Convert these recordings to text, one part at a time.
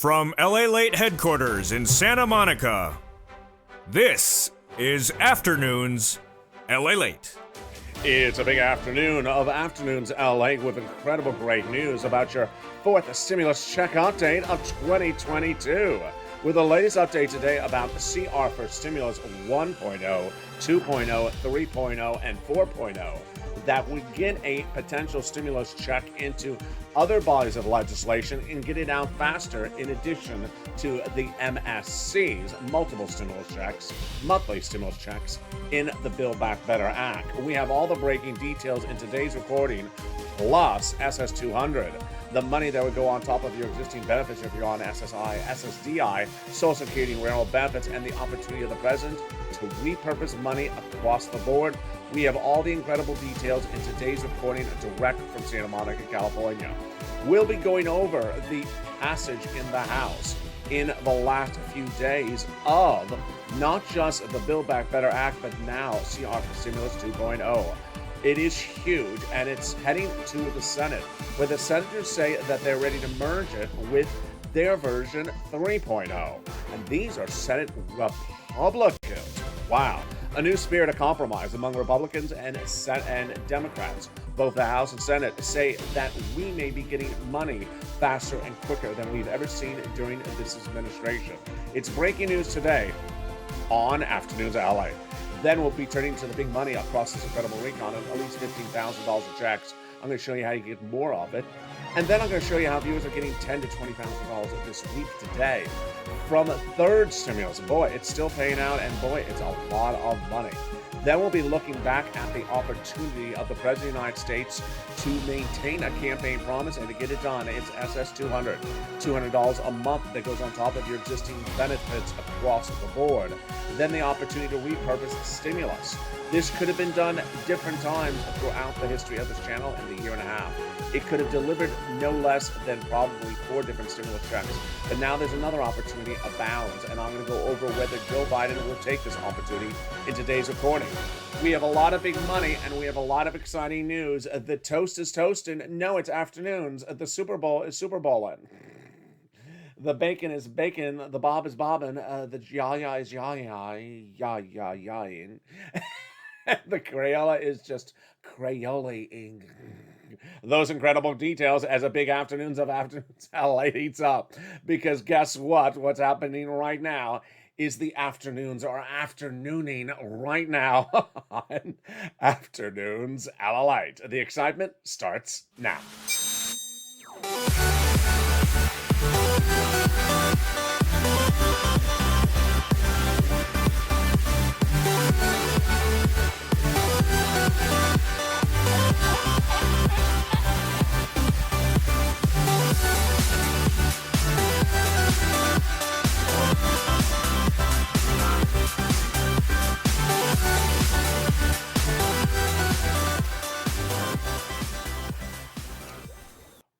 From LALATE headquarters in Santa Monica, this is Afternoons LALATE. It's a big afternoon of Afternoons LA with incredible great news about your fourth stimulus check update of 2022. With the latest update today about the CR for Stimulus 1.0, 2.0, 3.0, and 4.0 that would get a potential stimulus check into other bodies of legislation and get it out faster, in addition to the MSC's multiple stimulus checks, monthly stimulus checks in the Build Back Better Act. We have all the breaking details in today's recording, plus SS200, the money that would go on top of your existing benefits if you're on SSI, SSDI, Social Security and Railroad benefits, and the opportunity of the president to repurpose money across the board. We have all the incredible details in today's recording direct from Santa Monica, California. We'll be going over the passage in the House in the last few days of not just the Build Back Better Act, but now CR for Stimulus 2.0. It is huge, and it's heading to the Senate, where the senators say that they're ready to merge it with their version 3.0. And these are Senate Republicans. Wow. A new spirit of compromise among Republicans and Democrats. Both the House and Senate say that we may be getting money faster and quicker than we've ever seen during this administration. It's breaking news today on Afternoons LA. Then we'll be turning to the big money across this incredible recon of at least $15,000 of checks. I'm going to show you how you get more of it. And then I'm going to show you how viewers are getting $10,000 to $20,000 this week today from a third stimulus. Boy, it's still paying out, and boy, it's a lot of money. Then we'll be looking back at the opportunity of the President of the United States to maintain a campaign promise and to get it done. It's SS200, $200 a month that goes on top of your existing benefits across the board. Then the opportunity to repurpose the stimulus. This could have been done different times throughout the history of this channel in the year and a half. It could have delivered no less than probably 4 different stimulus checks. But now there's another opportunity abounds, and I'm going to go over whether Joe Biden will take this opportunity in today's recording. We have a lot of big money, and we have a lot of exciting news. The toast is toasting. No, it's afternoons. The Super Bowl is Super Bowling. The bacon is bacon. The bob is bobbing. The yaya is yayaing. The Crayola is just Crayola-ing. Those incredible details as a big Afternoons of Afternoons LA heats up. Because guess what? What's happening right now is the afternoons are afternooning right now on Afternoons LALATE. The excitement starts now.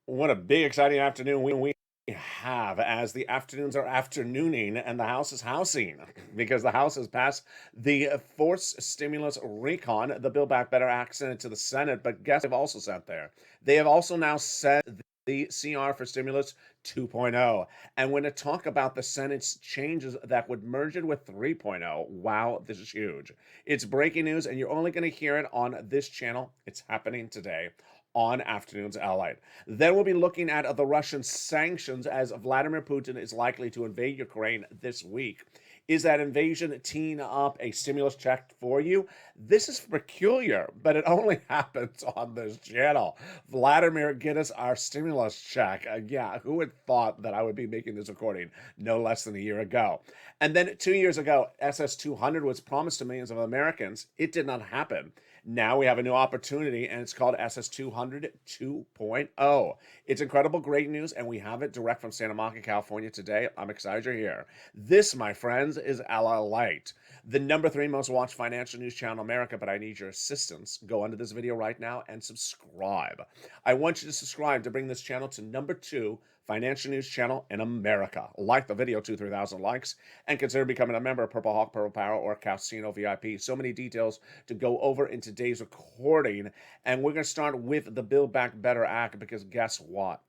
What a big, exciting afternoon we have, as the afternoons are afternooning and the House is housing, because the House has passed the forced stimulus recon, the Build Back Better Act, sent it to the Senate. But guess they've also sent there? They have also now sent the CR for Stimulus 2.0. And we're going to talk about the Senate's changes that would merge it with 3.0. Wow, this is huge. It's breaking news, and you're only going to hear it on this channel. It's happening today on Afternoons LA. Then we'll be looking at the Russian sanctions, as Vladimir Putin is likely to invade Ukraine this week. Is that invasion teeing up a stimulus check for you? This is peculiar, but it only happens on this channel. Vladimir, get us our stimulus check. Yeah, who had thought that I would be making this recording no less than a year ago? And then 2 years ago, SS200 was promised to millions of Americans. It did not happen. Now we have a new opportunity, and it's called SS200 2.0. It's incredible, great news, and we have it direct from Santa Monica, California today. I'm excited you're here. This, my friends, is LALATE, the number 3 most watched financial news channel in America, but I need your assistance. Go under this video right now and subscribe. I want you to subscribe to bring this channel to number 2 financial news channel in America. Like the video, 3,000 likes, and consider becoming a member of Purple Hawk, Purple Power, or Casino VIP. So many details to go over in today's recording, and we're going to start with the Build Back Better Act, because guess what?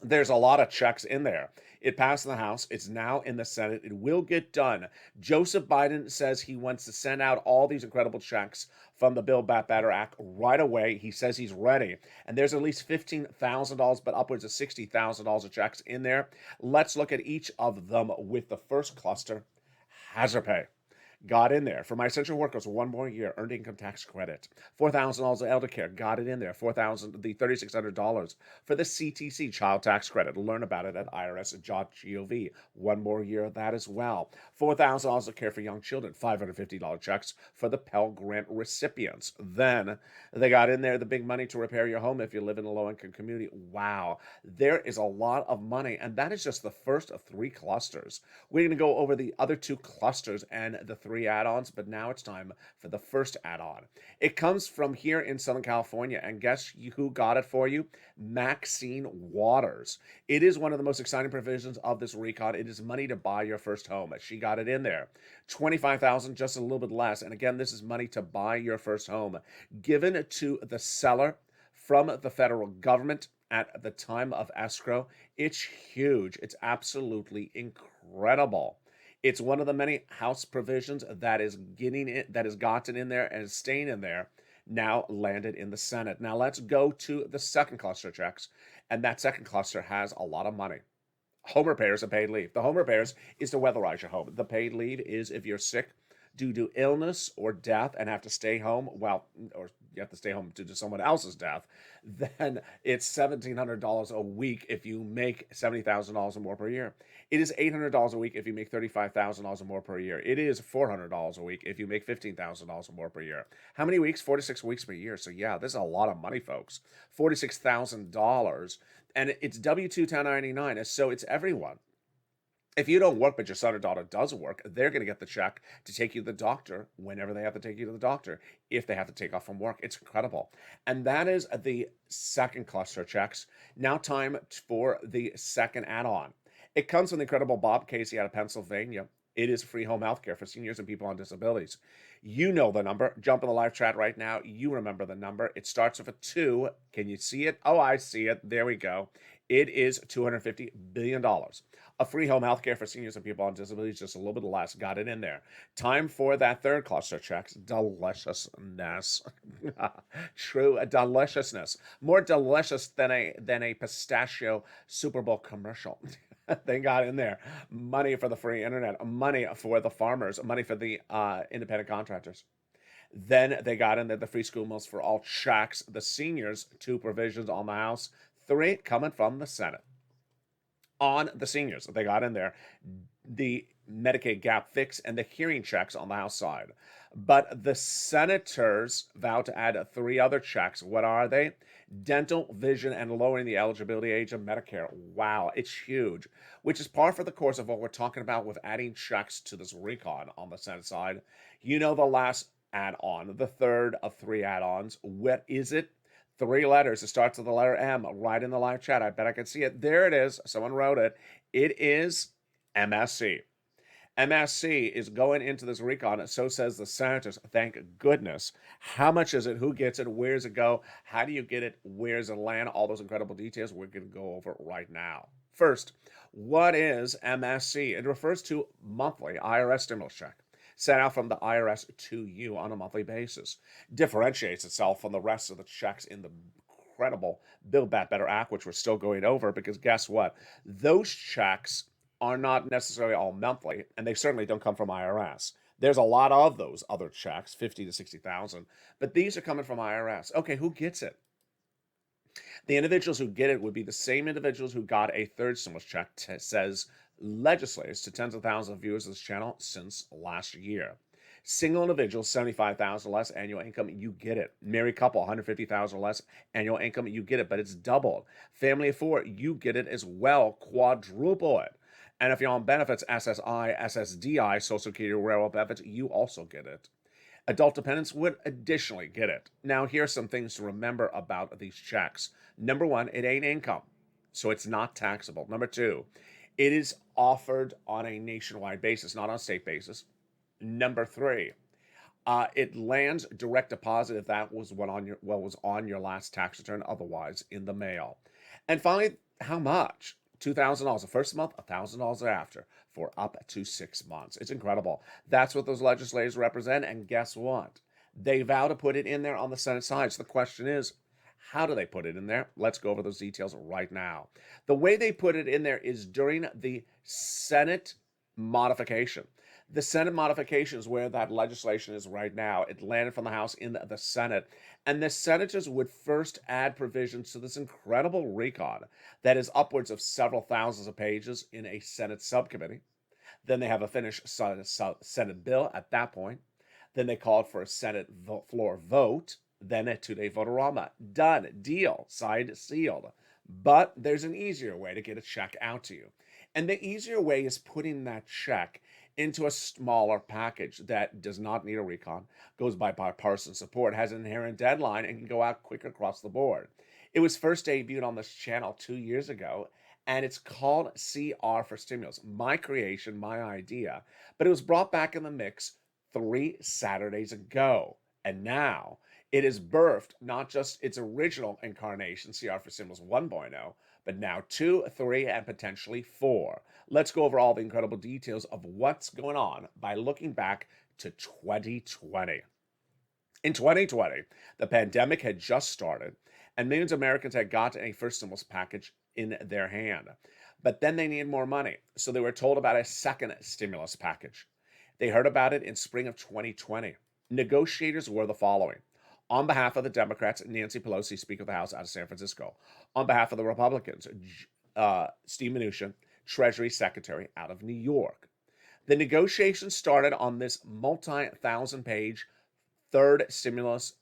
There's a lot of checks in there. It passed in the House. It's now in the Senate. It will get done. Joseph Biden says he wants to send out all these incredible checks from the Build Back Better Act right away. He says he's ready. And there's at least $15,000, but upwards of $60,000 of checks in there. Let's look at each of them with the first cluster, hazard pay. Got in there. For my essential workers, 1 more year earned income tax credit. $4,000 of elder care. Got it in there. $3,600 for the CTC child tax credit. Learn about it at irs.gov. 1 more year of that as well. $4,000 of care for young children. $550 checks for the Pell Grant recipients. Then they got in there the big money to repair your home if you live in a low-income community. Wow, there is a lot of money, and that is just the first of 3 clusters. We're going to go over the other 2 clusters and the 3 add-ons, but now it's time for the first add-on. It comes from here in Southern California, and guess who got it for you? Maxine Waters. It is one of the most exciting provisions of this recon. It is money to buy your first home. She got it in there. $25,000, just a little bit less. And again, this is money to buy your first home, given to the seller from the federal government at the time of escrow. It's huge. It's absolutely incredible. It's one of the many House provisions that is gotten in there and is staying in there, now landed in the Senate. Now let's go to the second cluster checks, and that second cluster has a lot of money. Home repairs and paid leave. The home repairs is to weatherize your home. The paid leave is if you're sick due to illness or death and have to stay home, or you have to stay home due to someone else's death, then it's $1,700 a week if you make $70,000 or more per year. It is $800 a week if you make $35,000 or more per year. It is $400 a week if you make $15,000 or more per year. How many weeks? 46 weeks per year. So yeah, this is a lot of money, folks. $46,000, and it's W-2 1099, so it's everyone. If you don't work, but your son or daughter does work, they're going to get the check to take you to the doctor whenever they have to take you to the doctor, if they have to take off from work. It's incredible. And that is the second cluster of checks. Now time for the second add-on. It comes from the incredible Bob Casey out of Pennsylvania. It is free home health care for seniors and people on disabilities. You know the number. Jump in the live chat right now. You remember the number. It starts with a 2. Can you see it? Oh, I see it. There we go. It is $250 billion. A free home health care for seniors and people on disabilities, just a little bit less. Got it in there. Time for that third cluster checks. Deliciousness. True deliciousness. More delicious than a pistachio Super Bowl commercial. They got in there money for the free internet, money for the farmers, money for the independent contractors. Then they got in there the free school meals for all checks, the seniors, 2 provisions on the House, 3 coming from the Senate. On the seniors, they got in there the Medicaid gap fix and the hearing checks on the House side. But the senators vowed to add 3 other checks. What are they? Dental, vision, and lowering the eligibility age of Medicare. Wow, it's huge, which is par for the course of what we're talking about with adding checks to this recon on the Senate side. You know the last add-on, the third of 3 add-ons. What is it? 3 letters. It starts with the letter M right in the live chat. I bet I can see it. There it is. Someone wrote it. It is MSC. MSC is going into this recon. So says the senators. Thank goodness. How much is it? Who gets it? Where does it go? How do you get it? Where does it land? All those incredible details we're going to go over right now. First, what is MSC? It refers to monthly IRS stimulus check sent out from the IRS to you on a monthly basis. Differentiates itself from the rest of the checks in the incredible Build Back Better Act, which we're still going over, because guess what? Those checks are not necessarily all monthly, and they certainly don't come from IRS. There's a lot of those other checks, 50 to 60,000, but these are coming from IRS. Okay, who gets it? The individuals who get it would be the same individuals who got a third stimulus check, says legislators to tens of thousands of viewers of this channel since last year. Single individuals, 75,000 less annual income, you get it. Married couple, 150,000 less annual income, you get it, but it's doubled. Family of 4, you get it as well, quadruple it. And if you're on benefits, SSI, SSDI, Social Security, Railroad benefits, you also get it. Adult dependents would additionally get it. Now, here's some things to remember about these checks. Number 1, it ain't income, so it's not taxable. Number 2, it is offered on a nationwide basis, not on a state basis. Number 3, it lands direct deposit if that was what was on your last tax return, otherwise in the mail. And finally, How much? $2,000 the first month, $1,000 after, for up to 6 months. It's incredible. That's what those legislators represent. And guess what? They vow to put it in there on the Senate side. So the question is, how do they put it in there? Let's go over those details right now. The way they put it in there is during the Senate modification. The Senate modification is where that legislation is right now. It landed from the House in the Senate. And the senators would first add provisions to this incredible recon that is upwards of several thousands of pages in a Senate subcommittee. Then they have a finished Senate bill at that point. Then they called for a Senate floor vote. Then a two-day vote-a-rama. Done. Deal. Signed. Sealed. But there's an easier way to get a check out to you. And the easier way is putting that check into a smaller package that does not need a recon, goes by bipartisan support, has an inherent deadline, and can go out quick across the board. It was first debuted on this channel 2 years ago, and it's called CR for Stimulus. My creation, my idea. But it was brought back in the mix 3 Saturdays ago. And now it has birthed not just its original incarnation, CR for Stimulus 1.0, but now 2, 3, and potentially 4. Let's go over all the incredible details of what's going on by looking back to 2020. In 2020, the pandemic had just started, and millions of Americans had gotten a first stimulus package in their hand. But then they needed more money, so they were told about a second stimulus package. They heard about it in spring of 2020. Negotiators were the following. On behalf of the Democrats, Nancy Pelosi, Speaker of the House out of San Francisco. On behalf of the Republicans, Steve Mnuchin, Treasury Secretary out of New York. The negotiations started on this multi-thousand-page third stimulus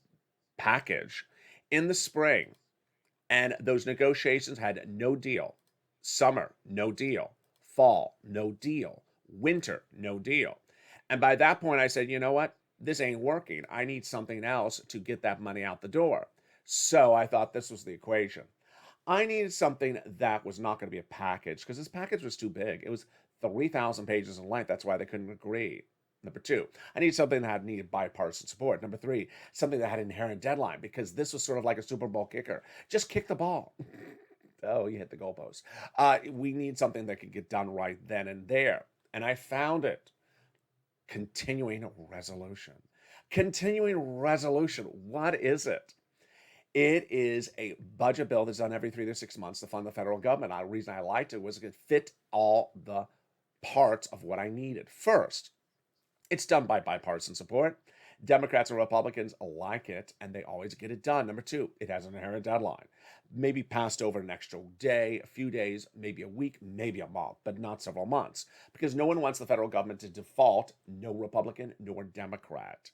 package in the spring, and those negotiations had no deal. Summer, no deal. Fall, no deal. Winter, no deal. And by that point, I said, you know what? This ain't working. I need something else to get that money out the door. So I thought this was the equation. I needed something that was not going to be a package because this package was too big. It was 3,000 pages in length. That's why they couldn't agree. Number 2, I needed something that needed bipartisan support. Number 3, something that had an inherent deadline because this was sort of like a Super Bowl kicker. Just kick the ball. Oh, you hit the goalpost. We need something that could get done right then and there. And I found it. Continuing resolution. Continuing resolution. What is it? It is a budget bill that's done every 3 to 6 months to fund the federal government. The reason I liked it was it could fit all the parts of what I needed. First, it's done by bipartisan support. Democrats and Republicans like it, and they always get it done. Number 2, it has an inherent deadline. Maybe passed over an extra day, a few days, maybe a week, maybe a month, but not several months, because no one wants the federal government to default, no Republican nor Democrat.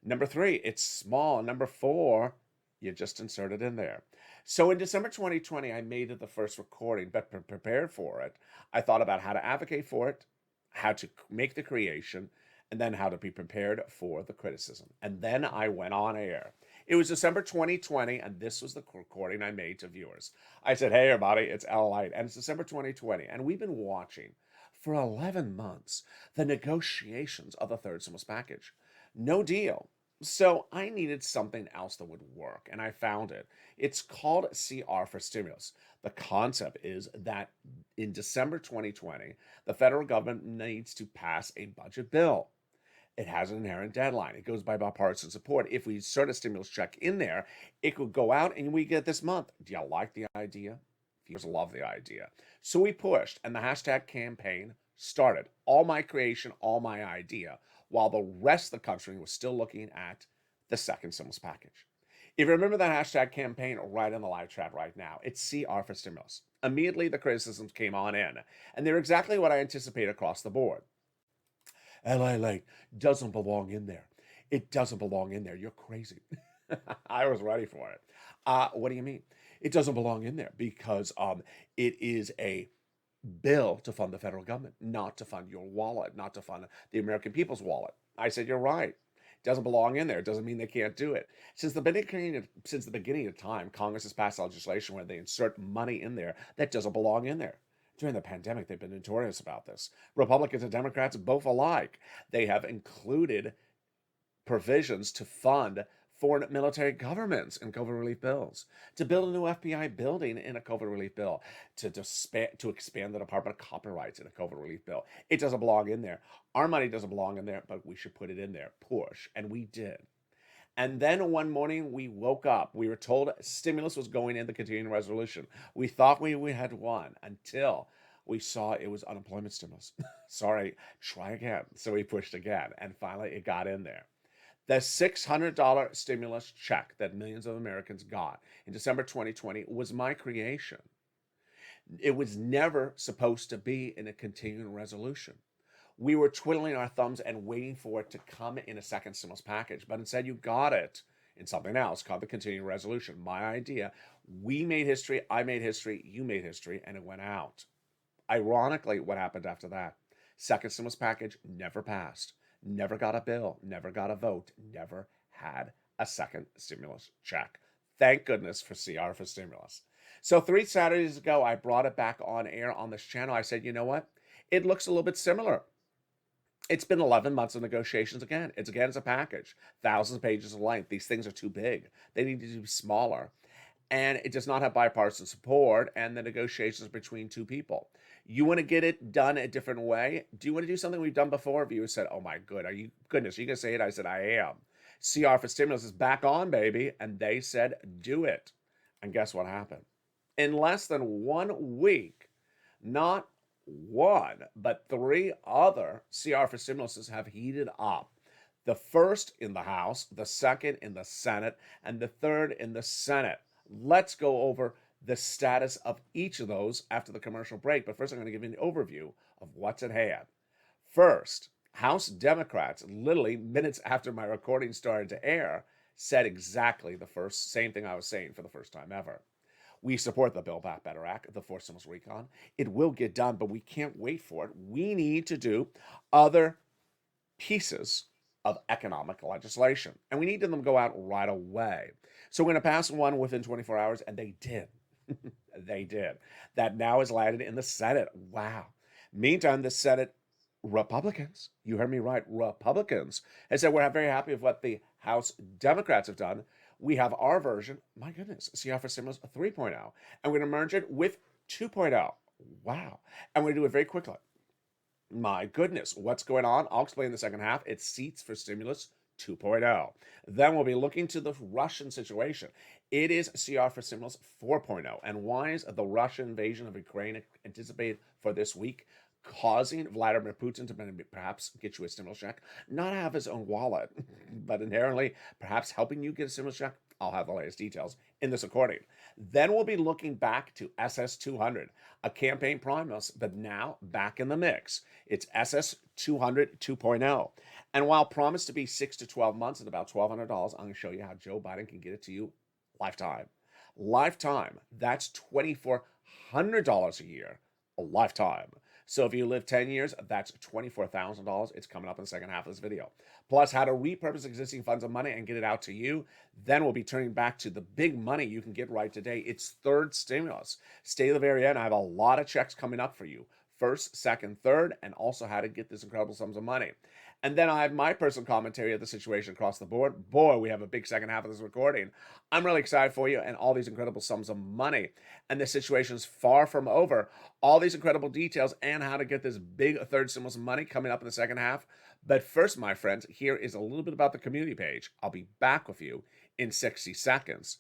Number 3, it's small. Number 4, you just insert it in there. So in December 2020, I made it the first recording, but prepared for it. I thought about how to advocate for it, how to make the creation, and then how to be prepared for the criticism. And then I went on air. It was December 2020, and this was the recording I made to viewers. I said, hey, everybody, it's LALATE, and it's December 2020, and we've been watching for 11 months the negotiations of the third stimulus package. No deal. So I needed something else that would work, and I found it. It's called CR for Stimulus. The concept is that in December 2020, the federal government needs to pass a budget bill. It has an inherent deadline. It goes by bipartisan support. If we insert a stimulus check in there, it could go out and we get this month. Do you like the idea? Viewers love the idea. So we pushed, and the hashtag campaign started. All my creation, all my idea, while the rest of the country was still looking at the second stimulus package. If you remember that hashtag campaign right in the live chat right now, it's CR for Stimulus. Immediately, the criticisms came on in, and they're exactly what I anticipated across the board. LALATE doesn't belong in there. It doesn't belong in there. You're crazy. I was ready for it. What do you mean? It doesn't belong in there because it is a bill to fund the federal government, not to fund your wallet, not to fund the American people's wallet. I said, you're right. It doesn't belong in there. It doesn't mean they can't do it. Since the beginning of time, Congress has passed legislation where they insert money in there that doesn't belong in there. During the pandemic, they've been notorious about this. Republicans and Democrats, both alike, they have included provisions to fund foreign military governments in COVID relief bills, to build a new FBI building in a COVID relief bill, to expand the Department of Copyrights in a COVID relief bill. It doesn't belong in there. Our money doesn't belong in there, but we should put it in there. Push. And we did. And then one morning we woke up. We were told stimulus was going in the continuing resolution. We thought we had won until we saw it was unemployment stimulus. Sorry, try again. So we pushed again, and finally it got in there. The $600 stimulus check that millions of Americans got in December 2020 was my creation. It was never supposed to be in a continuing resolution. We were twiddling our thumbs and waiting for it to come in a second stimulus package, but instead you got it in something else called the continuing resolution. My idea. We made history, I made history, you made history, and it went out. Ironically, what happened after that? Second stimulus package never passed, never got a bill, never got a vote, never had a second stimulus check. Thank goodness for CR for stimulus. So 3 Saturdays ago, I brought it back on air on this channel. I said, you know what? It looks a little bit similar. It's been 11 months of negotiations again. It's a package, thousands of pages in length. These things are too big. They need to be smaller. And it does not have bipartisan support, and the negotiations between two people. You want to get it done a different way? Do you want to do something we've done before? Viewers said, oh my goodness, are you going to say it? I said, I am. CR for stimulus is back on, baby. And they said, do it. And guess what happened? In less than 1 week, not one, but 3 other CR for stimuluses have heated up. The first in the House, the second in the Senate, and the third in the Senate. Let's go over the status of each of those after the commercial break. But first, I'm going to give you an overview of what's at hand. First, House Democrats, literally minutes after my recording started to air, said exactly the same thing I was saying for the first time ever. We support the Build Back Better Act, the forced stimulus recon. It will get done, but we can't wait for it. We need to do other pieces of economic legislation, and we need them to go out right away. So we're going to pass one within 24 hours, and they did. They did. That now is landed in the Senate. Wow. Meantime, the Senate Republicans, you heard me right, Republicans, have said we're very happy with what the House Democrats have done. We have our version, my goodness, CR for Stimulus 3.0, and we're going to merge it with 2.0. Wow. And we're going to do it very quickly. My goodness, what's going on? I'll explain in the second half. It's Seats for Stimulus 2.0. Then we'll be looking to the Russian situation. It is CR for Stimulus 4.0. And why is the Russian invasion of Ukraine anticipated for this week, causing Vladimir Putin to perhaps get you a stimulus check? Not have his own wallet, but inherently perhaps helping you get a stimulus check? I'll have the latest details in this recording. Then we'll be looking back to SS200, a campaign promise, but now back in the mix. It's SS200 2.0. And while promised to be 6 to 12 months at about $1,200, I'm going to show you how Joe Biden can get it to you lifetime. Lifetime, that's $2,400 a year, a lifetime. So if you live 10 years, that's $24,000. It's coming up in the second half of this video. Plus, how to repurpose existing funds of money and get it out to you. Then we'll be turning back to the big money you can get right today. It's third stimulus. Stay to the very end. I have a lot of checks coming up for you. First, second, third, and also how to get this incredible sums of money. And then I have my personal commentary of the situation across the board. Boy, we have a big second half of this recording. I'm really excited for you and all these incredible sums of money. And the situation is far from over. All these incredible details and how to get this big third stimulus money coming up in the second half. But first, my friends, here is a little bit about the community page. I'll be back with you in 60 seconds.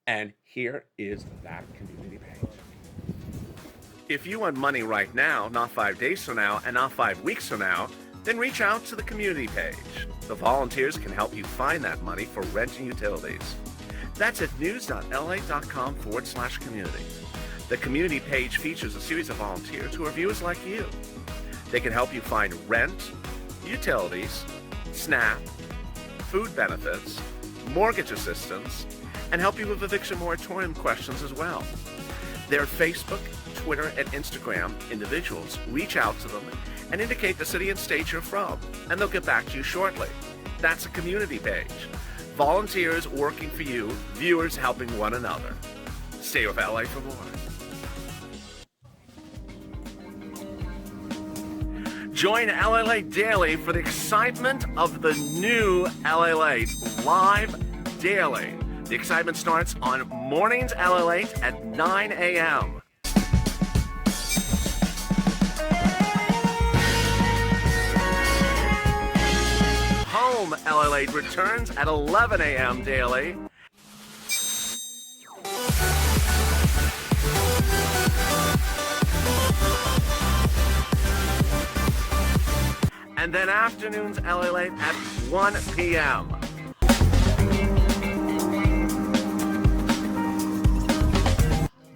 And here is that community page. If you want money right now, not 5 days from now, and not 5 weeks from now, then reach out to the community page. The volunteers can help you find that money for rent and utilities. That's at news.la.com/community. The community page features a series of volunteers who are viewers like you. They can help you find rent, utilities, SNAP, food benefits, mortgage assistance, and help you with eviction moratorium questions as well. Their Facebook, Twitter, and Instagram individuals reach out to them and indicate the city and state you're from, and they'll get back to you shortly. That's a community page. Volunteers working for you, viewers helping one another. Stay with LA for more. Join LALATE Daily for the excitement of the new LALATE live daily. The excitement starts on mornings LALATE at 9 a.m. Home LALATE returns at 11 a.m. daily. And then afternoons LALATE at 1 p.m.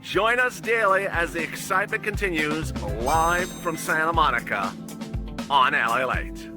Join us daily as the excitement continues live from Santa Monica on LALATE.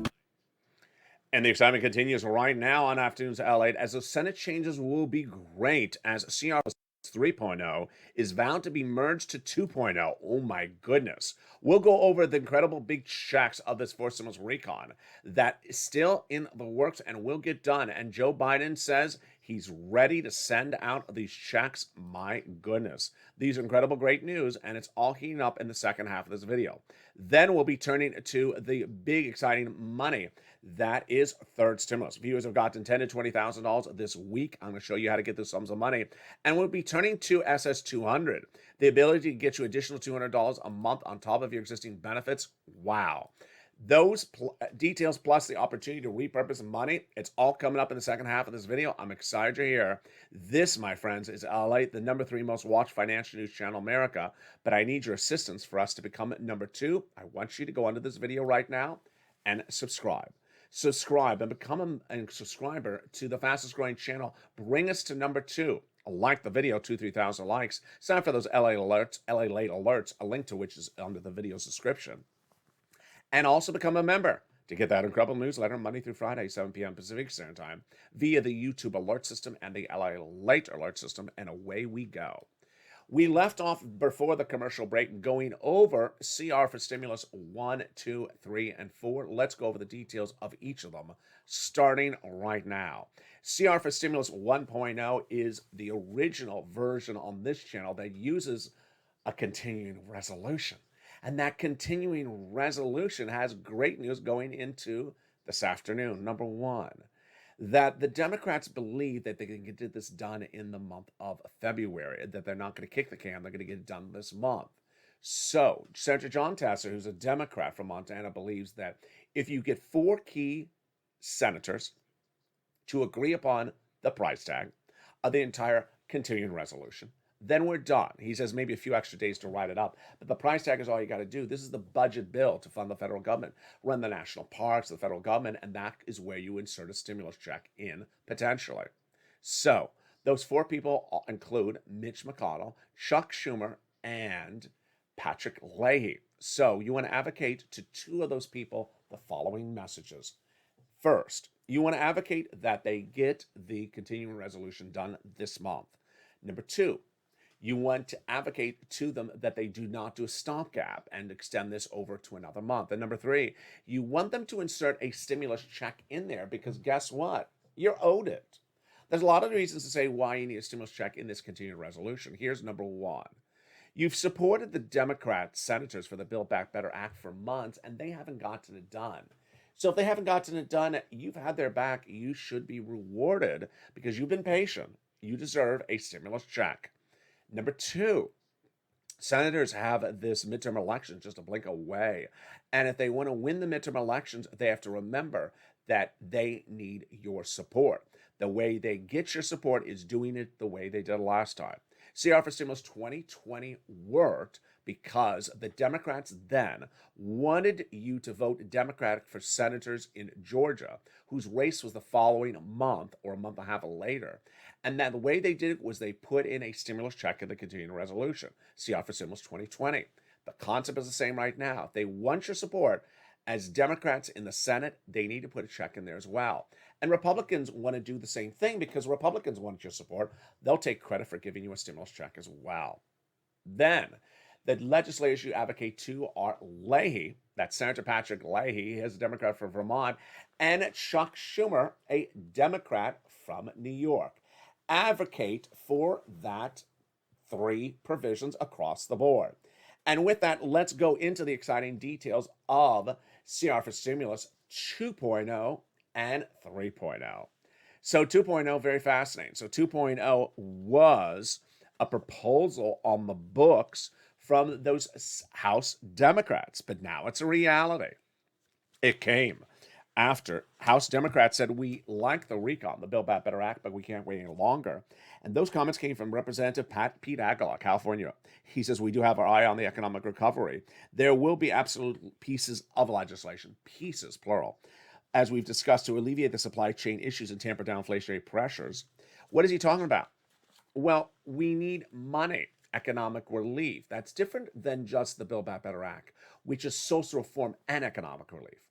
And the excitement continues right now on Afternoons LALATE as the Senate changes will be great as CR 3.0 is vowed to be merged to 2.0. Oh my goodness. We'll go over the incredible big checks of this fourth stimulus recon that is still in the works and will get done. And Joe Biden says he's ready to send out these checks. My goodness. These are incredible great news, and it's all heating up in the second half of this video. Then we'll be turning to the big exciting money. That is third stimulus. Viewers have gotten $10,000 to $20,000 this week. I'm going to show you how to get those sums of money. And we'll be turning to SS200, the ability to get you additional $200 a month on top of your existing benefits. Wow. Those details plus the opportunity to repurpose money, it's all coming up in the second half of this video. I'm excited you're here. This, my friends, is LALATE, the number 3 most watched financial news channel in America. But I need your assistance for us to become number 2. I want you to go under this video right now and subscribe. Subscribe and become a subscriber to the fastest growing channel. Bring us to number 2. Like the video, 3,000 likes. Sign up for those LALATE alerts, a link to which is under the video's description. And also become a member to get that incredible newsletter Monday through Friday, 7 p.m. Pacific Standard Time, via the YouTube alert system and the LALATE alert system, and away we go. We left off before the commercial break going over CR for stimulus 1, 2, 3, and 4. Let's go over the details of each of them, starting right now. CR for stimulus 1.0 is the original version on this channel that uses a continuing resolution. And that continuing resolution has great news going into this afternoon. Number 1, that the Democrats believe that they can get this done in the month of February, that they're not going to kick the can, they're going to get it done this month. So, Senator John Tasser, who's a Democrat from Montana, believes that if you get 4 key senators to agree upon the price tag of the entire continuing resolution, then we're done. He says maybe a few extra days to write it up, but the price tag is all you got to do. This is the budget bill to fund the federal government, run the national parks, the federal government, and that is where you insert a stimulus check in potentially. So those 4 people include Mitch McConnell, Chuck Schumer, and Patrick Leahy. So you want to advocate to 2 of those people the following messages. First, you want to advocate that they get the continuing resolution done this month. Number 2, you want to advocate to them that they do not do a stopgap and extend this over to another month. And number 3, you want them to insert a stimulus check in there because guess what? You're owed it. There's a lot of reasons to say why you need a stimulus check in this continuing resolution. Here's number 1. You've supported the Democrat senators for the Build Back Better Act for months, and they haven't gotten it done. So if they haven't gotten it done, you've had their back. You should be rewarded because you've been patient. You deserve a stimulus check. Number 2, senators have this midterm election just a blink away. And if they want to win the midterm elections, they have to remember that they need your support. The way they get your support is doing it the way they did last time. CR for Stimulus 2020 worked because the Democrats then wanted you to vote Democratic for senators in Georgia, whose race was the following month or a month and a half later. And then the way they did it was they put in a stimulus check in the continuing resolution, CR for Stimulus 2020. The concept is the same right now. If they want your support, as Democrats in the Senate, they need to put a check in there as well. And Republicans want to do the same thing because Republicans want your support. They'll take credit for giving you a stimulus check as well. Then, the legislators you advocate to are Leahy, that's Senator Patrick Leahy, he is a Democrat from Vermont, and Chuck Schumer, a Democrat from New York. Advocate for that 3 provisions across the board. And with that, let's go into the exciting details of CR for Stimulus 2.0 and 3.0. So 2.0, very fascinating. So 2.0 was a proposal on the books from those House Democrats, but now it's a reality. It came after House Democrats said, we like the recall, the Build Back Better Act, but we can't wait any longer. And those comments came from Representative Pete Aguilar, California. He says, we do have our eye on the economic recovery. There will be absolute pieces of legislation, pieces, plural, as we've discussed, to alleviate the supply chain issues and tamper down inflationary pressures. What is he talking about? Well, we need money, economic relief. That's different than just the Build Back Better Act, which is social reform and economic relief.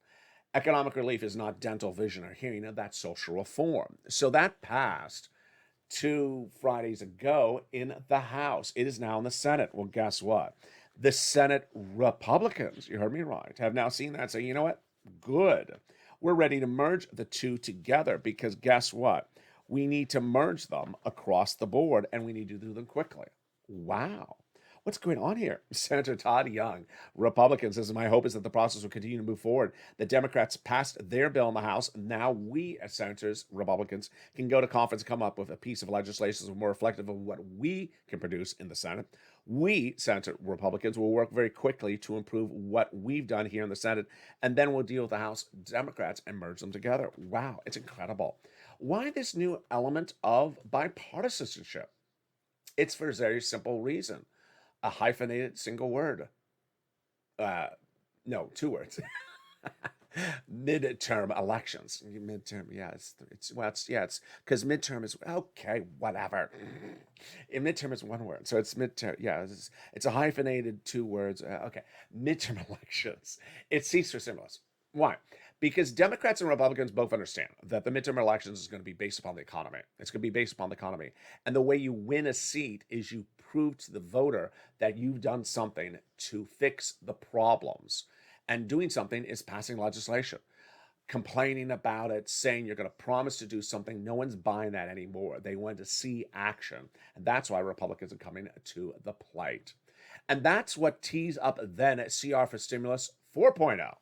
Economic relief is not dental, vision, or hearing. That's social reform. So that passed 2 Fridays ago in the House. It is now in the Senate. Well, guess what? The Senate Republicans, you heard me right, have now seen that and say, you know what? Good. We're ready to merge the two together because guess what? We need to merge them across the board and we need to do them quickly. Wow. What's going on here? Senator Todd Young, Republican, says, my hope is that the process will continue to move forward. The Democrats passed their bill in the House. Now we, as senators, Republicans, can go to conference and come up with a piece of legislation that's more reflective of what we can produce in the Senate. We, Senator Republicans, will work very quickly to improve what we've done here in the Senate, and then we'll deal with the House Democrats and merge them together. Wow, it's incredible. Why this new element of bipartisanship? It's for a very simple reason. A hyphenated single word. No, 2 words. Midterm elections. Midterm, yeah, it's because midterm is okay, whatever. Midterm is 1 word, so it's midterm. Yeah, it's a hyphenated 2 words. Okay, midterm elections. It ceased for stimulus. Why? Because Democrats and Republicans both understand that the midterm elections is going to be based upon the economy. It's going to be based upon the economy. And the way you win a seat is you prove to the voter that you've done something to fix the problems. And doing something is passing legislation. Complaining about it, saying you're going to promise to do something, no one's buying that anymore. They want to see action. And that's why Republicans are coming to the plate. And that's what tees up then at CR for Stimulus 4.0.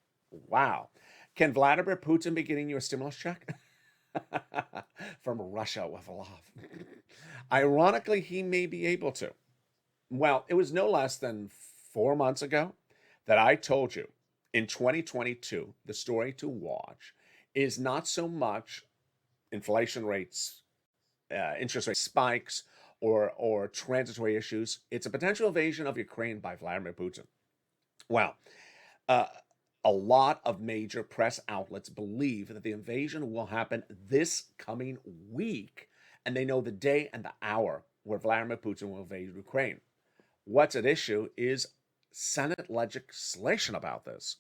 Wow. Can Vladimir Putin be getting you a stimulus check? From Russia with love. Ironically, he may be able to. Well, it was no less than 4 months ago that I told you in 2022, the story to watch is not so much inflation rates, interest rate spikes, or transitory issues. It's a potential invasion of Ukraine by Vladimir Putin. Well, a lot of major press outlets believe that the invasion will happen this coming week, and they know the day and the hour where Vladimir Putin will invade Ukraine. What's at issue is Senate legislation about this.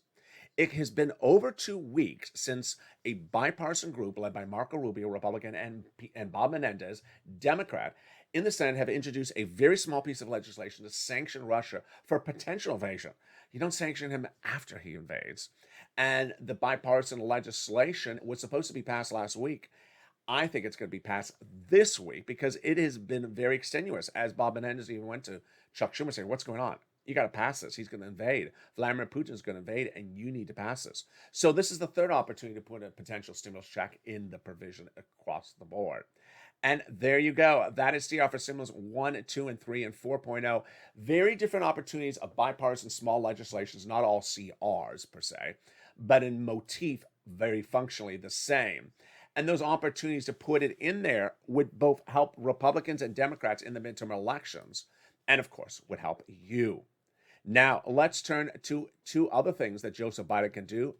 It has been over 2 weeks since a bipartisan group led by Marco Rubio, Republican, and Bob Menendez, Democrat, in the Senate have introduced a very small piece of legislation to sanction Russia for potential invasion. You don't sanction him after he invades. And the bipartisan legislation was supposed to be passed last week. I think it's going to be passed this week because it has been very extenuous. As Bob Menendez even went to Chuck Schumer saying, what's going on? You got to pass this. He's going to invade. Vladimir Putin is going to invade, and you need to pass this. So this is the third opportunity to put a potential stimulus check in the provision across the board. And there you go. That is CR for Stimulus 1, 2, and 3, and 4.0. Very different opportunities of bipartisan small legislations, not all CRs per se, but in motif, very functionally the same. And those opportunities to put it in there would both help Republicans and Democrats in the midterm elections, and of course, would help you. Now, let's turn to 2 other things that Joseph Biden can do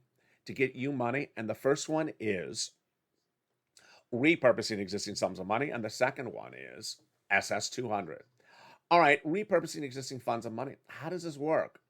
to get you money. And the first one is repurposing existing sums of money. And the second one is SS200. All right, repurposing existing funds of money. How does this work?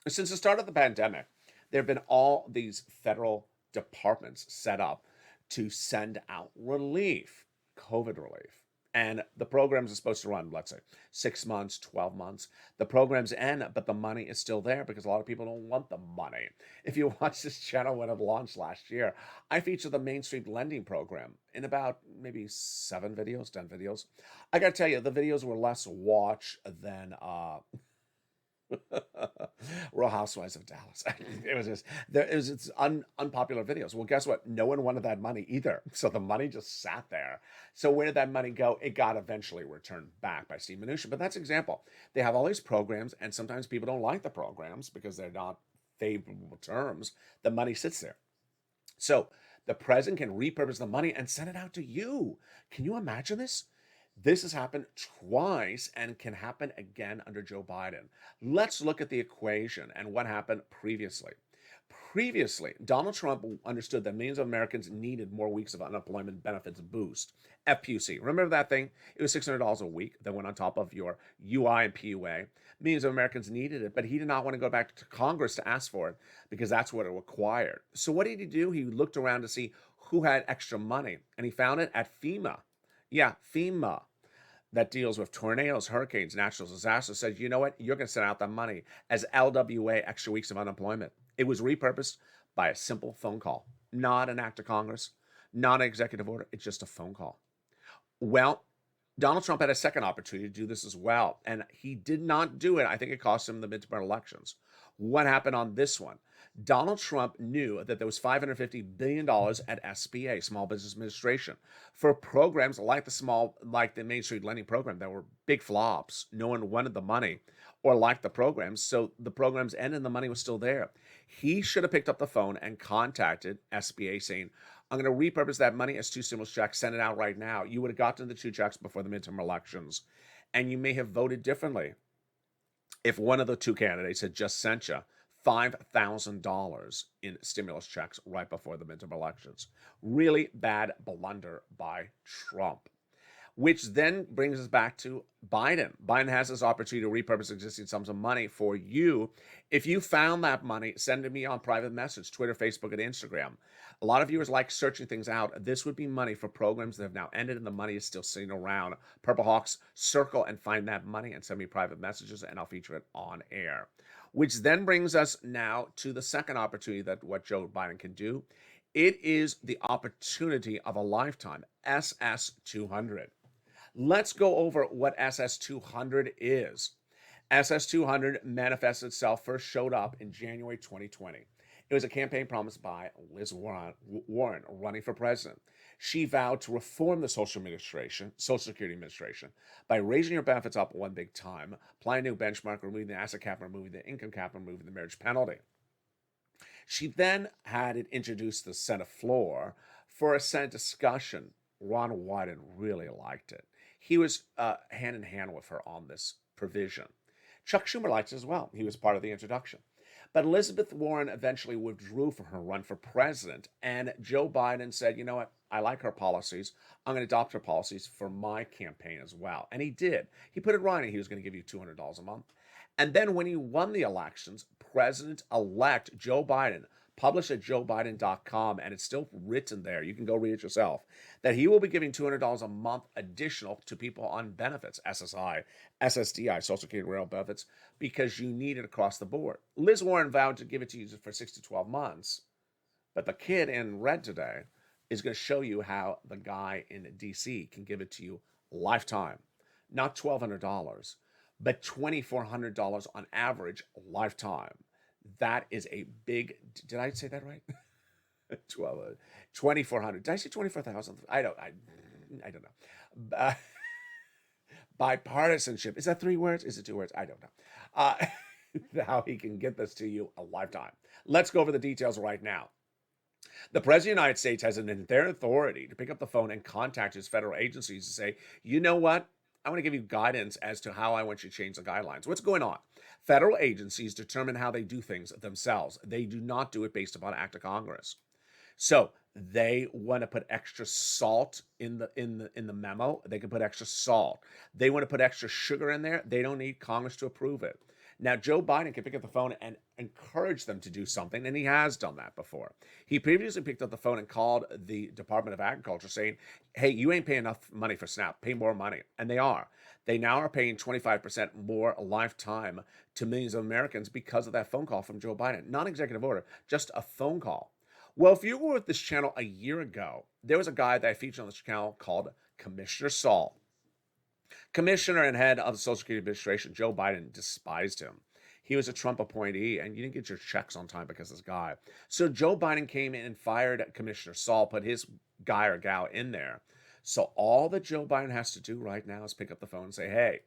Since the start of the pandemic, there have been all these federal departments set up to send out relief, COVID relief. And the programs are supposed to run, let's say, 6 months, 12 months. The programs end, but the money is still there because a lot of people don't want the money. If you watch this channel when it launched last year, I featured the Main Street Lending Program in about maybe 7 videos, 10 videos. I got to tell you, the videos were less watched than Real Housewives of Dallas. It was just it's unpopular videos. Well, guess what? No one wanted that money either. So the money just sat there. So where did that money go? It got eventually returned back by Steve Mnuchin. But that's an example. They have all these programs, and sometimes people don't like the programs because they're not favorable terms. The money sits there. So the president can repurpose the money and send it out to you. Can you imagine this? This has happened twice and can happen again under Joe Biden. Let's look at the equation and what happened previously. Previously, Donald Trump understood that millions of Americans needed more weeks of unemployment benefits boost. FPUC. Remember that thing? It was $600 a week that went on top of your UI and PUA. Millions of Americans needed it, but he did not want to go back to Congress to ask for it because that's what it required. So what did he do? He looked around to see who had extra money, and he found it at FEMA. Yeah, FEMA, that deals with tornadoes, hurricanes, natural disasters, said, you know what? You're going to send out that money as LWA, extra weeks of unemployment. It was repurposed by a simple phone call, not an act of Congress, not an executive order. It's just a phone call. Well, Donald Trump had a second opportunity to do this as well, and he did not do it. I think it cost him the midterm elections. What happened on this one? Donald Trump knew that there was $550 billion at SBA, Small Business Administration, for programs like the Main Street Lending Program that were big flops. No one wanted the money or liked the programs, so the programs ended and the money was still there. He should have picked up the phone and contacted SBA saying, I'm going to repurpose that money as 2 stimulus checks, send it out right now. You would have gotten the 2 checks before the midterm elections, and you may have voted differently if one of the 2 candidates had just sent you $5,000 in stimulus checks right before the midterm elections. Really bad blunder by Trump. Which then brings us back to Biden. Biden has this opportunity to repurpose existing sums of money for you. If you found that money, send it to me on private message, Twitter, Facebook, and Instagram. A lot of viewers like searching things out. This would be money for programs that have now ended and the money is still sitting around. Purple Hawks, circle and find that money and send me private messages and I'll feature it on air. Which then brings us now to the second opportunity that what Joe Biden can do. It is the opportunity of a lifetime, SS200. Let's go over what SS200 is. SS200 manifested itself, first showed up in January 2020. It was a campaign promise by Liz Warren running for president. She vowed to reform the Social Security Administration by raising your benefits up one big time, applying a new benchmark, removing the asset cap, removing the income cap, removing the marriage penalty. She then had it introduced to the Senate floor for a Senate discussion. Ron Wyden really liked it. He was hand in hand with her on this provision. Chuck Schumer liked it as well. He was part of the introduction. But Elizabeth Warren eventually withdrew from her run for president, and Joe Biden said, you know what, I like her policies. I'm going to adopt her policies for my campaign as well. And he did. He put it right in. He was going to give you $200 a month. And then when he won the elections, President-elect Joe Biden published at joebiden.com, and it's still written there, you can go read it yourself, that he will be giving $200 a month additional to people on benefits, SSI, SSDI, Social Security Rail benefits, because you need it across the board. Liz Warren vowed to give it to you for 6 to 12 months, but the kid in red today is going to show you how the guy in D.C. can give it to you lifetime, not $1,200, but $2,400 on average lifetime. That is a big, did I say that right? 2,400. Did I say 24,000? I don't know. Bipartisanship. Is that 3 words? Is it 2 words? I don't know. How he can get this to you a lifetime. Let's go over the details right now. The President of the United States has an inherent authority to pick up the phone and contact his federal agencies to say, you know what? I want to give you guidance as to how I want you to change the guidelines. What's going on? Federal agencies determine how they do things themselves. They do not do it based upon act of Congress. So they want to put extra salt in the memo. They can put extra salt. They want to put extra sugar in there. They don't need Congress to approve it. Now, Joe Biden can pick up the phone and encourage them to do something, and he has done that before. He previously picked up the phone and called the Department of Agriculture saying, hey, you ain't paying enough money for SNAP. Pay more money. And they are. They now are paying 25% more a lifetime to millions of Americans because of that phone call from Joe Biden. Not executive order, just a phone call. Well, if you were with this channel a year ago, there was a guy that I featured on this channel called Commissioner Saul. Commissioner and head of the Social Security Administration, Joe Biden despised him. He was a Trump appointee, and you didn't get your checks on time because of this guy. So Joe Biden came in and fired Commissioner Saul, put his guy or gal in there. So all that Joe Biden has to do right now is pick up the phone and say, hey,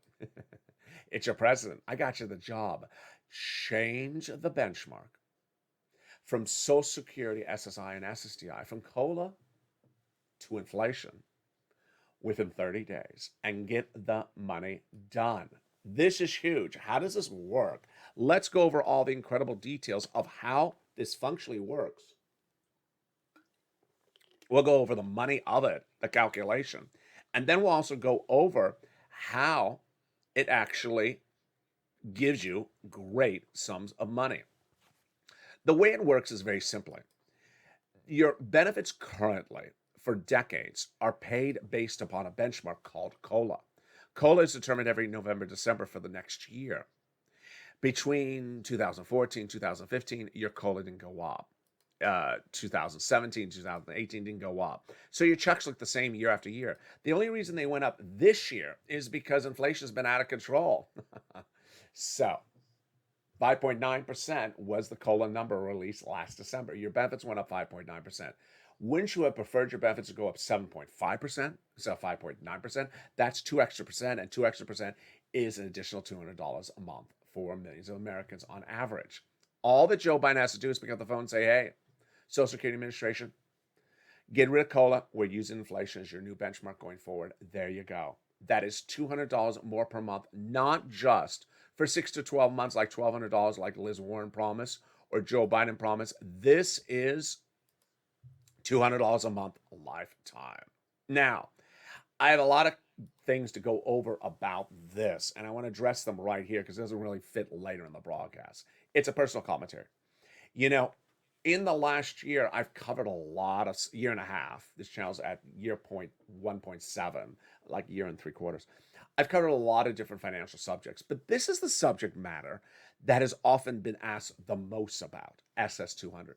it's your president. I got you the job. Change the benchmark from Social Security, SSI, and SSDI, from COLA to inflation within 30 days and get the money done. This is huge. How does this work? Let's go over all the incredible details of how this functionally works. We'll go over the money of it, the calculation, and then we'll also go over how it actually gives you great sums of money. The way it works is very simply. Your benefits currently for decades are paid based upon a benchmark called COLA. COLA is determined every November, December for the next year. Between 2014, 2015, your COLA didn't go up. 2017, 2018 didn't go up. So your checks look the same year after year. The only reason they went up this year is because inflation has been out of control. So 5.9% was the COLA number released last December. Your benefits went up 5.9%. Wouldn't you have preferred your benefits to go up 7.5% instead of 5.9%? That's 2 extra percent, and 2 extra percent is an additional $200 a month for millions of Americans on average. All that Joe Biden has to do is pick up the phone and say, hey, Social Security Administration, get rid of COLA. We're using inflation as your new benchmark going forward. There you go. That is $200 more per month, not just for 6 to 12 months, like $1,200 like Liz Warren promised or Joe Biden promised. This is $200 a month, lifetime. Now, I have a lot of things to go over about this, and I want to address them right here because it doesn't really fit later in the broadcast. It's a personal commentary. You know, in the last year, I've covered a lot of year and a half. This channel's at year 1.7, like year and 3/4. I've covered a lot of different financial subjects, but this is the subject matter that has often been asked the most about, SS200.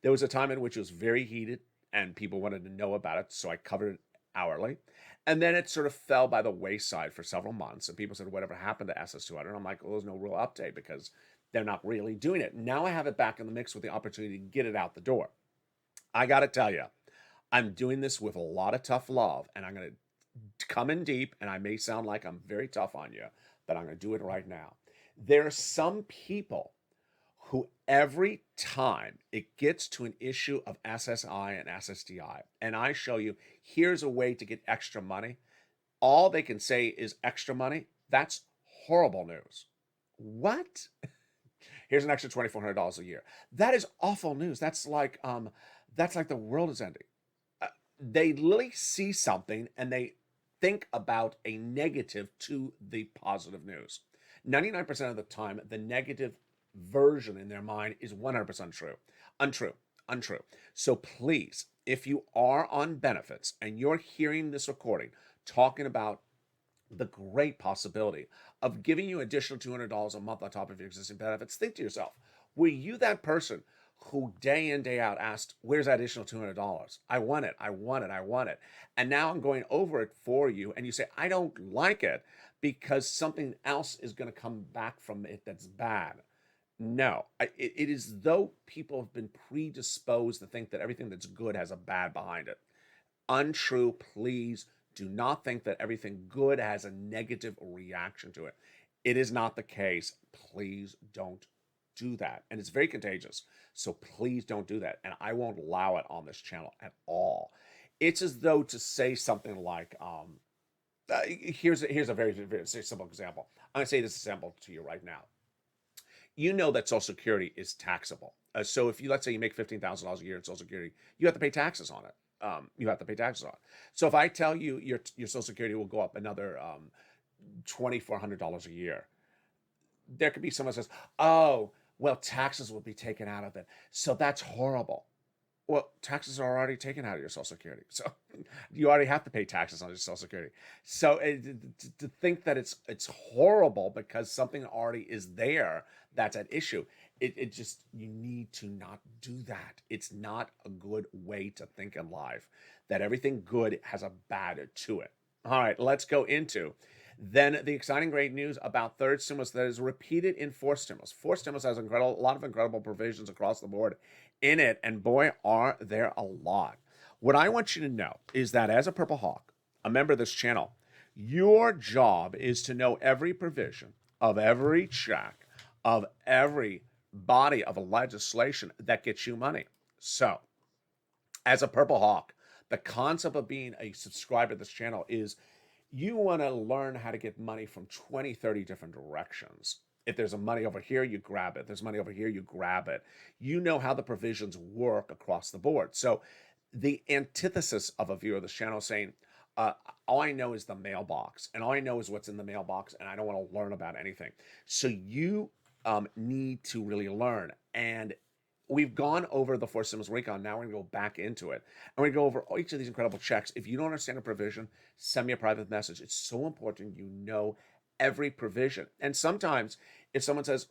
There was a time in which it was very heated and people wanted to know about it, so I covered it hourly. And then it sort of fell by the wayside for several months, and people said, whatever happened to SS200? And I'm like, well, there's no real update because they're not really doing it. Now I have it back in the mix with the opportunity to get it out the door. I got to tell you, I'm doing this with a lot of tough love, and I'm going to come in deep, and I may sound like I'm very tough on you, but I'm going to do it right now. There are some people who every time it gets to an issue of SSI and SSDI, and I show you, here's a way to get extra money, all they can say is extra money. That's horrible news. What? Here's an extra $2,400 a year. That is awful news. That's like the world is ending. They literally see something and they think about a negative to the positive news. 99% of the time, the negative version in their mind is 100% true. Untrue. So please, if you are on benefits and you're hearing this recording talking about the great possibility of giving you additional $200 a month on top of your existing benefits, think to yourself, were you that person who day in, day out asked, where's that additional $200? I want it. And now I'm going over it for you. And you say, I don't like it because something else is going to come back from it that's bad. No, it is though people have been predisposed to think that everything that's good has a bad behind it. Untrue. Please do not think that everything good has a negative reaction to it. It is not the case. Please don't do that. And it's very contagious. So please don't do that. And I won't allow it on this channel at all. It's as though to say something like, here's a very, very simple example. I'm going to say this example to you right now. You know that Social Security is taxable. So if you, let's say you make $15,000 a year in Social Security, you have to pay taxes on it. So if I tell you your Social Security will go up another $2,400 a year, there could be someone who says, oh, well, taxes will be taken out of it. So that's horrible. Well, taxes are already taken out of your Social Security. So you already have to pay taxes on your Social Security. So to think that it's horrible because something already is there that's at issue, it just, you need to not do that. It's not a good way to think in life, that everything good has a bad to it. All right, let's go into Then the exciting great news about third stimulus that is repeated in fourth stimulus. Fourth stimulus has a lot of incredible provisions across the board in it, and boy, are there a lot. What I want you to know is that as a Purple Hawk, a member of this channel, your job is to know every provision of every check, of every body of legislation that gets you money. So, as a Purple Hawk, the concept of being a subscriber to this channel is you want to learn how to get money from 20, 30 different directions. If there's a money over here, you grab it. There's money over here, you grab it. You know how the provisions work across the board. So the antithesis of a viewer of this channel saying, all I know is the mailbox, and all I know is what's in the mailbox, and I don't want to learn about anything. So you need to really learn. And we've gone over the four symbols recon. Now we're going to go back into it. And we're going to go over each of these incredible checks. If you don't understand a provision, send me a private message. It's so important you know every provision. And sometimes if someone says,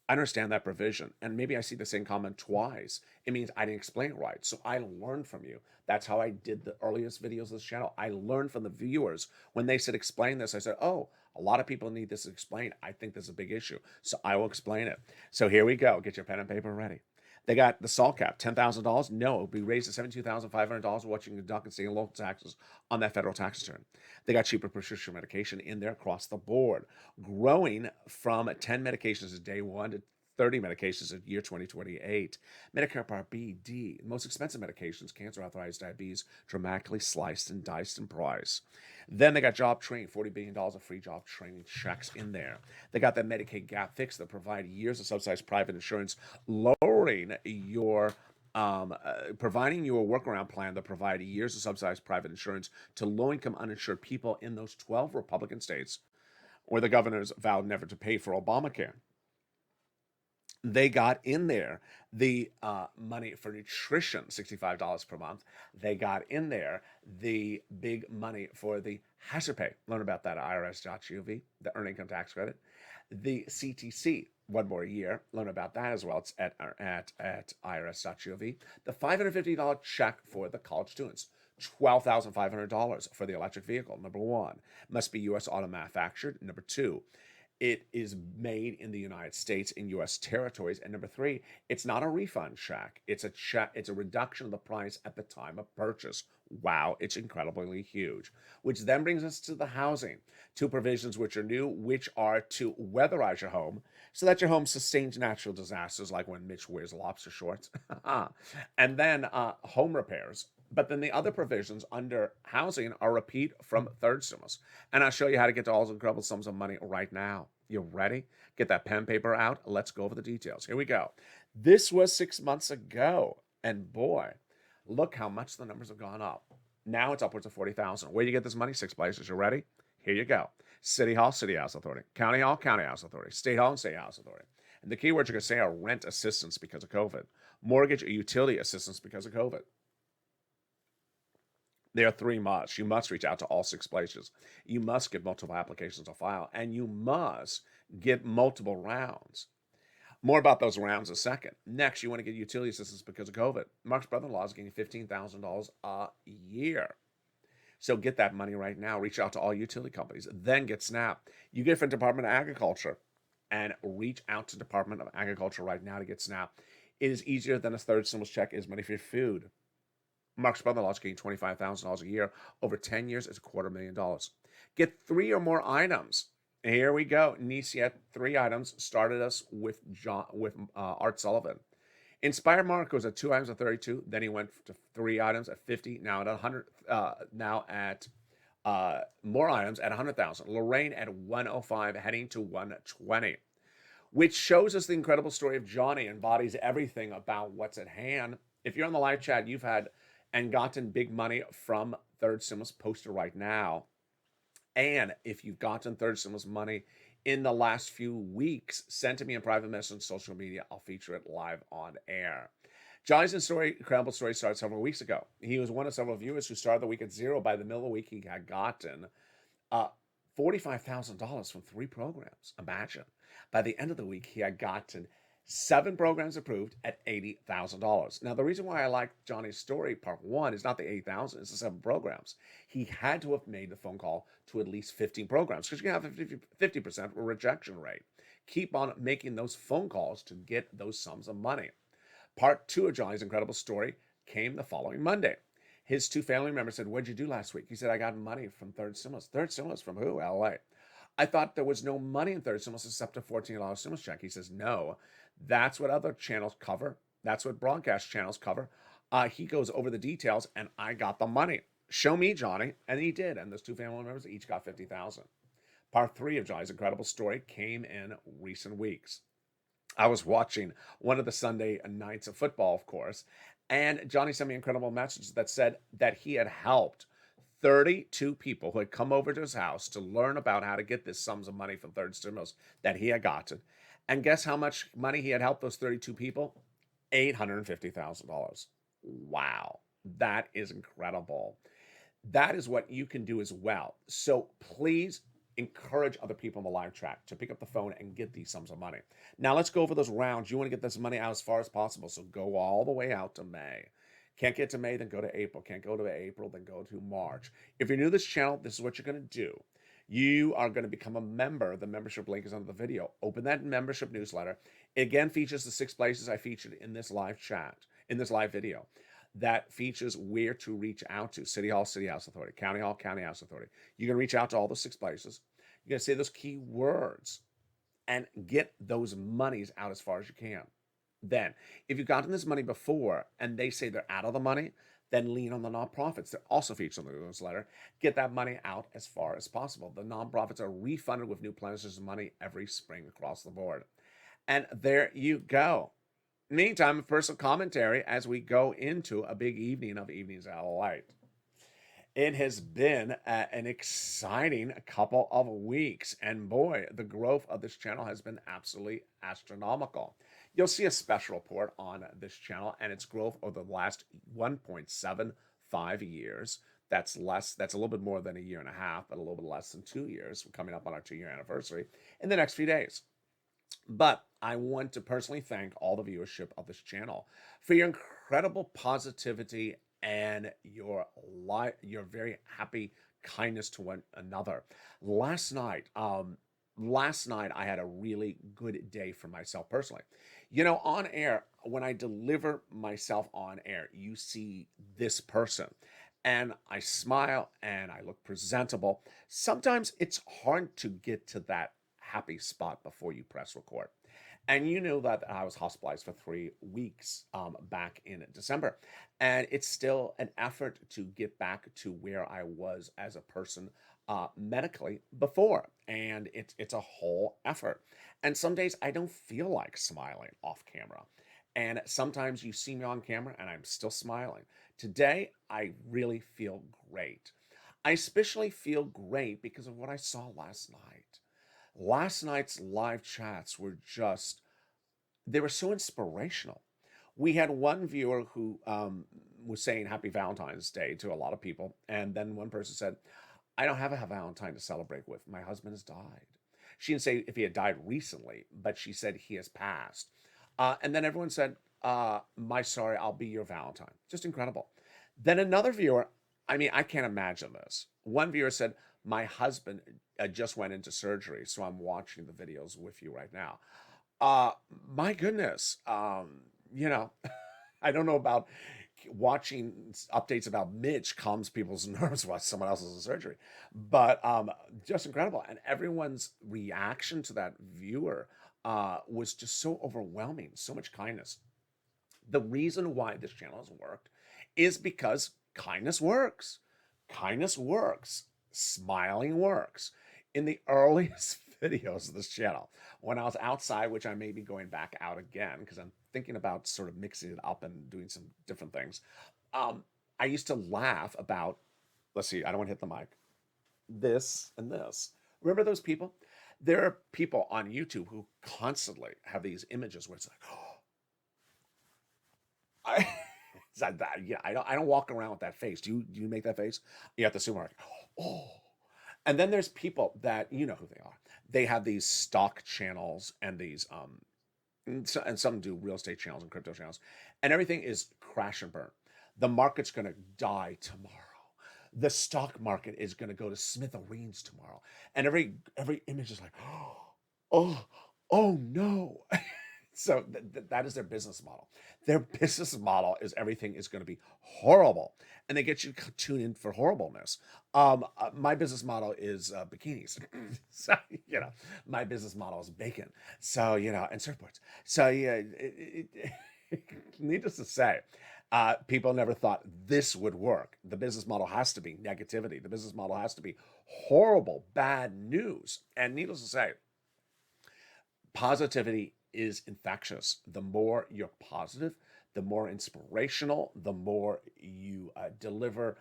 I understand that provision, and maybe I see the same comment twice, it means I didn't explain it right. So I learned from you. That's how I did the earliest videos of this channel. I learned from the viewers. When they said, explain this, I said, oh, a lot of people need this explained. I think this is a big issue. So I will explain it. So here we go. Get your pen and paper ready. They got the SALT cap, $10,000. No, it'll be raised to $72,500 what you can deduct and state and local taxes on that federal tax return. They got cheaper prescription medication in there across the board, growing from 10 medications at day one to 30 medications at year 2028. Medicare Part B, D, most expensive medications, cancer, arthritis, diabetes, dramatically sliced and diced in price. Then they got job training, $40 billion of free job training checks in there. They got that Medicaid gap fix that provide years of subsidized private insurance, lowering your providing you a workaround plan that provide years of subsidized private insurance to low-income uninsured people in those 12 Republican states where the governors vowed never to pay for Obamacare. They got in there the money for nutrition, $65 per month. They got in there the big money for the hazard pay. Learn about that at irs.gov, the earned income tax credit. The CTC, one more year. Learn about that as well. It's at irs.gov. The $550 check for the college students. $12,500 for the electric vehicle. Number one, must be U.S. auto manufactured. Number two, it is made in the United States in U.S. territories. And number three, it's not a refund check. It's a check. It's a reduction of the price at the time of purchase. Wow, it's incredibly huge. Which then brings us to the housing. Two provisions which are new, which are to weatherize your home so that your home sustains natural disasters like when Mitch wears lobster shorts. And then home repairs. But then the other provisions under housing are repeat from third stimulus. And I'll show you how to get to all those incredible sums of money right now. You ready? Get that pen and paper out. Let's go over the details. Here we go. This was 6 months ago. And boy, look how much the numbers have gone up. Now it's upwards of 40,000. Where do you get this money? 6 places. You ready? Here you go. City Hall, City House Authority. County Hall, County House Authority. State Hall and State House Authority. And the keywords you're going to say are rent assistance because of COVID. Mortgage or utility assistance because of COVID. There are 3 musts. You must reach out to all 6 places. You must get multiple applications to file, and you must get multiple rounds. More about those rounds in a second. Next, you want to get utility assistance because of COVID. Mark's brother-in-law is getting $15,000 a year. So get that money right now. Reach out to all utility companies. Then get SNAP. You get it from Department of Agriculture, and reach out to Department of Agriculture right now to get SNAP. It is easier than a third stimulus check. It is money for your food. Mark's brother-in-law is getting $25,000 a year. Over 10 years, it's $250,000. Get 3 or more items. Here we go. Nisi had 3 items. Started us with Art Sullivan. Inspired Mark was at 2 items at 32. Then he went to 3 items at 50. Now at 100. Now at more items at 100,000. Lorraine at 105, heading to 120. Which shows us the incredible story of Johnny. Embodies everything about what's at hand. If you're on the live chat, you've had and gotten big money from third stimulus posted right now. And if you've gotten third stimulus money in the last few weeks, send to me in private message on social media. I'll feature it live on air. Johnny's incredible story started several weeks ago. He was one of several viewers who started the week at 0. By the middle of the week, he had gotten $45,000 from 3 programs. Imagine. By the end of the week, he had gotten 7 programs approved at $80,000. Now, the reason why I like Johnny's story, part one, is not the 8,000, it's the 7 programs. He had to have made the phone call to at least 15 programs because you can have a 50% rejection rate. Keep on making those phone calls to get those sums of money. Part 2 of Johnny's incredible story came the following Monday. His 2 family members said, "What'd you do last week?" He said, "I got money from third stimulus." Third stimulus from who? LA. "I thought there was no money in third stimulus except a $14 stimulus check." He says, "No, that's what other channels cover. That's what broadcast channels cover." He goes over the details, and I got the money. "Show me, Johnny." And he did. And those 2 family members each got $50,000. Part 3 of Johnny's incredible story came in recent weeks. I was watching one of the Sunday nights of football, of course, and Johnny sent me incredible messages that said that he had helped 32 people who had come over to his house to learn about how to get this sums of money from third stimulus that he had gotten. And guess how much money he had helped those 32 people? $850,000. Wow, that is incredible. That is what you can do as well. So please encourage other people in the live chat to pick up the phone and get these sums of money. Now let's go over those rounds. You want to get this money out as far as possible, so go all the way out to May. Can't get to May, then go to April. Can't go to April, then go to March. If you're new to this channel, this is what you're going to do. You are going to become a member. The membership link is under the video. Open that membership newsletter. It again features the 6 places I featured in this live chat, in this live video. That features where to reach out to. City Hall, City House Authority. County Hall, County House Authority. You're going to reach out to all those 6 places. You're going to say those key words and get those monies out as far as you can. Then, if you've gotten this money before and they say they're out of the money, then lean on the nonprofits. They're also featured in the newsletter. Get that money out as far as possible. The nonprofits are refunded with new pledges of money every spring across the board. And there you go. Meantime, personal commentary as we go into a big evening of Evenings at LALATE. It has been an exciting couple of weeks, and boy, the growth of this channel has been absolutely astronomical. You'll see a special report on this channel and its growth over the last 1.75 years. That's a little bit more than a year and a half, but a little bit less than 2 years. We're coming up on our 2-year anniversary in the next few days. But I want to personally thank all the viewership of this channel for your incredible positivity and your very happy kindness to one another. Last night I had a really good day for myself personally. You know, on air, when I deliver myself on air, you see this person and I smile and I look presentable. Sometimes it's hard to get to that happy spot before you press record. And you know that I was hospitalized for 3 weeks back in December. And it's still an effort to get back to where I was as a person medically before. And it's a whole effort. And some days I don't feel like smiling off camera. And sometimes you see me on camera and I'm still smiling. Today, I really feel great. I especially feel great because of what I saw last night. Last night's live chats were they were so inspirational. We had one viewer who was saying Happy Valentine's Day to a lot of people. And then one person said, "I don't have a Valentine to celebrate with. My husband has died." She didn't say if he had died recently, but she said he has passed. And then everyone said, "My sorry, I'll be your Valentine." Just incredible. Then another viewer, I mean, I can't imagine this. One viewer said, "My husband just went into surgery, so I'm watching the videos with you right now." My goodness, you know, I don't know about watching updates about Mitch calms people's nerves while someone else is in surgery, but just incredible. And everyone's reaction to that viewer was just so overwhelming, so much kindness. The reason why this channel has worked is because kindness works. Kindness works. Smiling works. In the earliest videos of this channel, when I was outside, which I may be going back out again because I'm thinking about sort of mixing it up and doing some different things, I used to laugh about, let's see, I don't want to hit the mic, this and this. Remember those people? There are people on YouTube who constantly have these images where it's like, oh, it's like that. Yeah, I don't walk around with that face. Do you make that face? You have to assume like, oh. And then there's people that, you know who they are. They have these stock channels and these and some do real estate channels and crypto channels, and everything is crash and burn. The market's going to die tomorrow. The stock market is going to go to smithereens tomorrow, and every image is like, oh, oh no. So that is their business model. Their business model is everything is going to be horrible, and they get you to tune in for horribleness. My business model is bikinis. So, my business model is bacon. So, and surfboards. So, yeah, needless to say, people never thought this would work. The business model has to be negativity. The business model has to be horrible, bad news. And needless to say, positivity is infectious. The more you're positive, the more inspirational, the more you deliver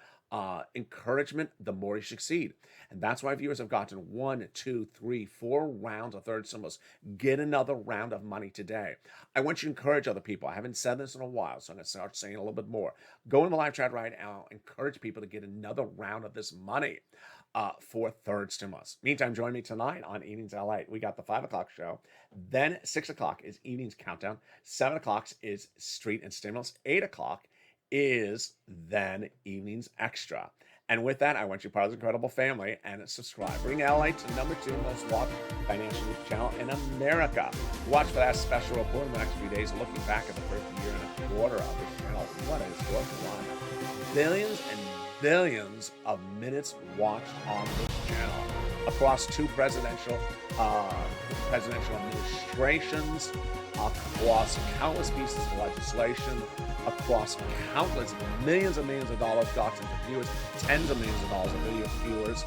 encouragement, the more you succeed. And that's why viewers have gotten 1, 2, 3, 4 rounds of third stimulus. Get another round of money today. I want you to encourage other people. I haven't said this in a while, so I'm going to start saying a little bit more. Go in the live chat right now. Encourage people to get another round of this money for third stimulus. Meantime, join me tonight on Evenings LA. We got the 5 o'clock show. Then 6 o'clock is Evenings Countdown. 7 o'clock is Street and Stimulus. 8 o'clock is then Evenings Extra. And with that, I want you part of this incredible family and subscribe. Bring LA to number 2 most watched financial news channel in America. Watch for that special report in the next few days, looking back at the first year and a quarter of this channel. What a historical run. Billions and billions of minutes watched on this channel across 2 presidential administrations, across countless pieces of legislation, across countless millions and millions of dollars, dozens of viewers, tens of millions of dollars of video viewers.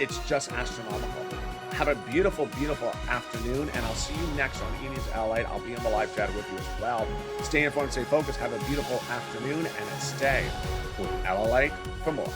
It's just astronomical. Have a beautiful, beautiful afternoon, and I'll see you next on Evenings LA. I'll be in the live chat with you as well. Stay informed, stay focused, have a beautiful afternoon, and stay with LALATE for more.